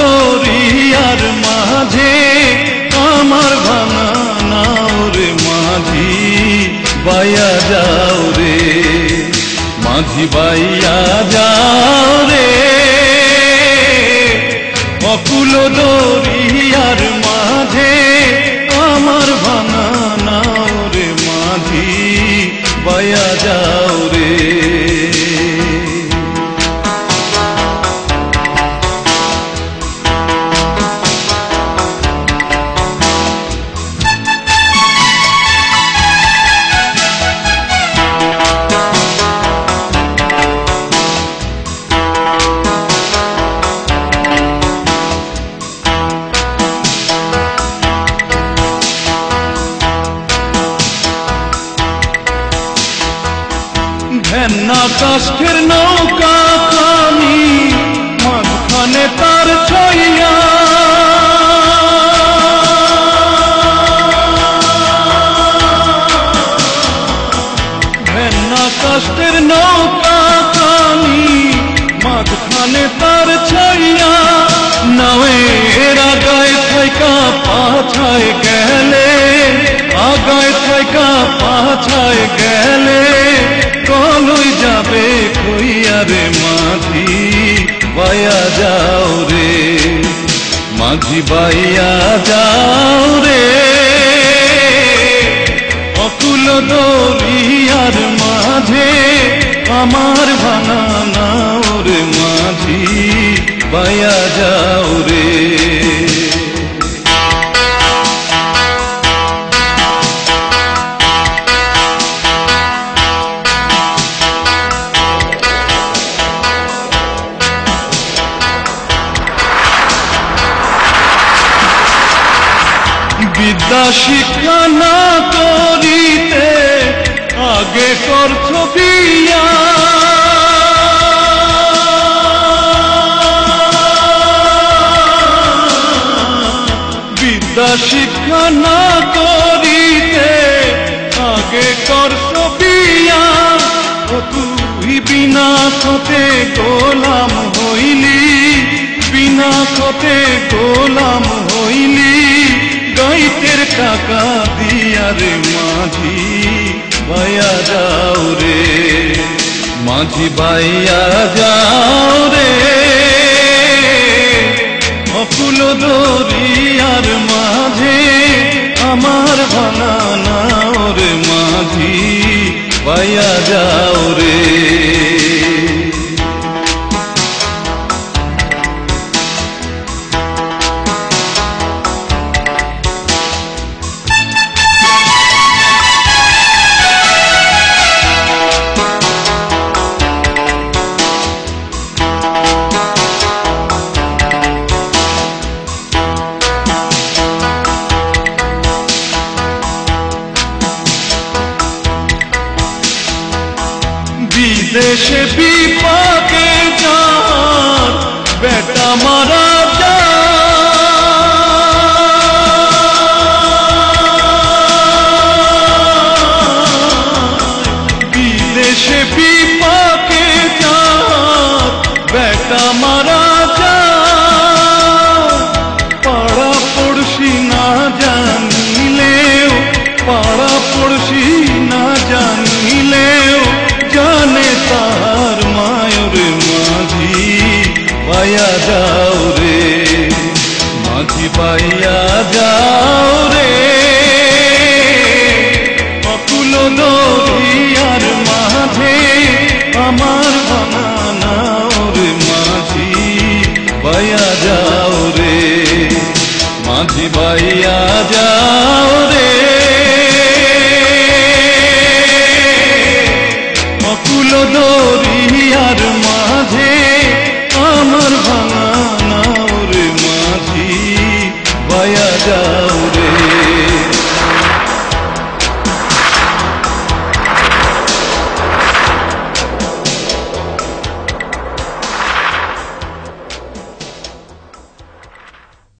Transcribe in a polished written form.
দরিয়ার মাঝে আমার ভাঙা নাও রে মাঝি বাইয়া যাও রে, মাঝি বাইয়া যাও রে। অকুল দরিয়ার মাঝে আমার ভাঙা নাও রে মাঝি বাইয়া যাও রে। ভেন্না কাষ্ঠের নৌকা খানি মাঝখানে তার ছইয়া, ভেন্না কাষ্ঠের নৌকা খানি মাঝখানে তার ছইয়া। নাওয়ের আগায় থাইকা পাছায় গেলে, আগায় থাইকা পাছায় গেলে কলই যাবে কইয়া রে মাঝি বাইয়া যাও রে, মাঝি বাইয়া যাও রে। অকুল দরিয়ার মাঝে আমার ভাঙা নাও রে মাঝি বাইয়া যাও রে। বিদ্যা শিক্ষা না করিতে আগে করছ বিয়া, বিদ্যা শিক্ষা না করিতে আগে করছ বিয়া। ও তুই বিনা খতে গোলাম হইলি, বিনা খতে গোলাম হইলি। গাইতের টাকা দিয়া রে মাঝি বাইয়া যাও রে, মাঝি বাইয়া যাও রে। অকুল দরিয়ার মাঝে আমার ভাঙা নাও রে মাঝি বাইয়া যাও রে। বিদেশে বিপাকে যার বেটা মারা যায়, বিদেশে বিপাকে যার বেটা মারা যায়। পাড়া পড়শি না জানিলেও, পাড়া পড়শি না জানিলেও জানে তার মায়ের মাঝি বাইয়া যাও রে, মাঝি বাইয়া যাও রে। অকুল দরিয়ার মাঝে আমার ভাঙা নাও রে মাঝি বাইয়া যাও রে, মাঝি বাইয়া যাও রে। অকুল দরিয়ার